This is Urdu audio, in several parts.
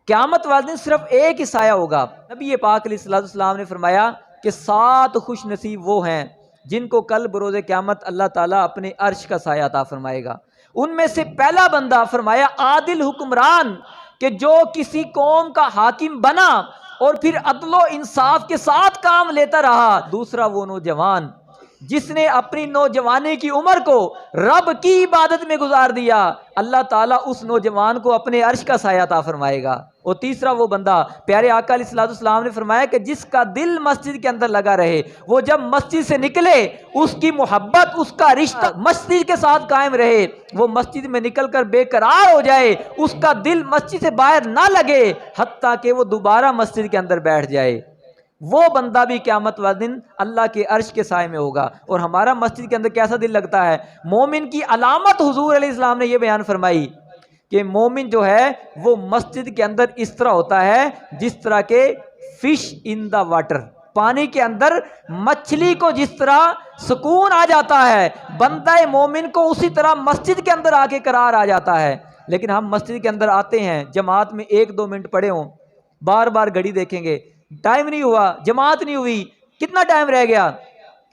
قیامت والے دن صرف ایک ہی سایہ ہوگا۔ نبی پاک علیہ الصلوۃ والسلام نے فرمایا کہ 7 خوش نصیب وہ ہیں جن کو کل بروز قیامت اللہ تعالیٰ اپنے عرش کا سایہ عطا فرمائے گا۔ ان میں سے پہلا بندہ فرمایا عادل حکمران، کہ جو کسی قوم کا حاکم بنا اور پھر عدل و انصاف کے ساتھ کام لیتا رہا۔ دوسرا وہ نوجوان جس نے اپنی نوجوانی کی عمر کو رب کی عبادت میں گزار دیا، اللہ تعالیٰ اس نوجوان کو اپنے عرش کا سایہ عطا فرمائے گا۔ اور تیسرا وہ بندہ، پیارے آقا علیہ الصلوۃ والسلام نے فرمایا کہ جس کا دل مسجد کے اندر لگا رہے، وہ جب مسجد سے نکلے اس کی محبت، اس کا رشتہ مسجد کے ساتھ قائم رہے، وہ مسجد میں نکل کر بے قرار ہو جائے، اس کا دل مسجد سے باہر نہ لگے حتیٰ کہ وہ دوبارہ مسجد کے اندر بیٹھ جائے، وہ بندہ بھی قیامت والے دن اللہ کے عرش کے سائے میں ہوگا۔ اور ہمارا مسجد کے اندر کیسا دل لگتا ہے؟ مومن کی علامت حضور علیہ السلام نے یہ بیان فرمائی کہ مومن جو ہے وہ مسجد کے اندر اس طرح ہوتا ہے جس طرح کے فش ان دا واٹر، پانی کے اندر مچھلی کو جس طرح سکون آ جاتا ہے، بندہ مومن کو اسی طرح مسجد کے اندر آ کے قرار آ جاتا ہے۔ لیکن ہم مسجد کے اندر آتے ہیں، جماعت میں 1-2 منٹ پڑے ہوں، بار بار گھڑی دیکھیں گے، ٹائم نہیں ہوا، جماعت نہیں ہوئی، کتنا ٹائم رہ گیا،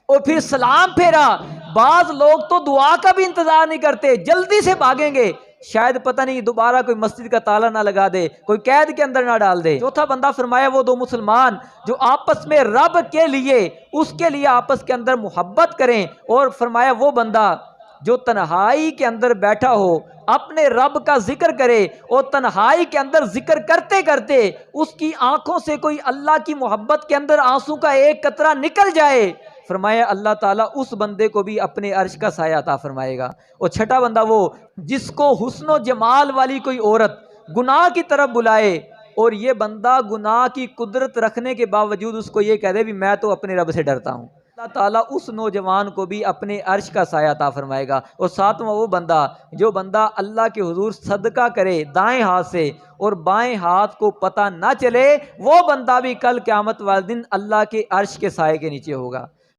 اور پھر سلام پھیرا۔ بعض لوگ تو دعا کا بھی انتظار نہیں کرتے، جلدی سے بھاگیں گے، شاید پتہ نہیں دوبارہ کوئی مسجد کا تالا نہ لگا دے، کوئی قید کے اندر نہ ڈال دے۔ چوتھا بندہ فرمایا وہ 2 مسلمان جو آپس میں رب کے لیے، اس کے لیے آپس کے اندر محبت کریں، اور فرمایا وہ بندہ جو تنہائی کے اندر بیٹھا ہو، اپنے رب کا ذکر کرے، اور تنہائی کے اندر ذکر کرتے کرتے اس کی آنکھوں سے کوئی اللہ کی محبت کے اندر آنسو کا ایک قطرہ نکل جائے، فرمایا اللہ تعالیٰ اس بندے کو بھی اپنے عرش کا سایہ عطا فرمائے گا۔ اور چھٹا بندہ وہ جس کو حسن و جمال والی کوئی عورت گناہ کی طرف بلائے، اور یہ بندہ گناہ کی قدرت رکھنے کے باوجود اس کو یہ کہہ دے بھی میں تو اپنے رب سے ڈرتا ہوں، اللہ تعالیٰ اس نوجوان کو بھی اپنے عرش کا سایہ عطا فرمائے گا۔ اور 7واں وہ بندہ جو بندہ اللہ کے حضور صدقہ کرے دائیں ہاتھ سے اور بائیں ہاتھ کو پتہ نہ چلے، وہ بندہ بھی کل قیامت والے دن اللہ کے عرش کے سائے کے نیچے ہوگا۔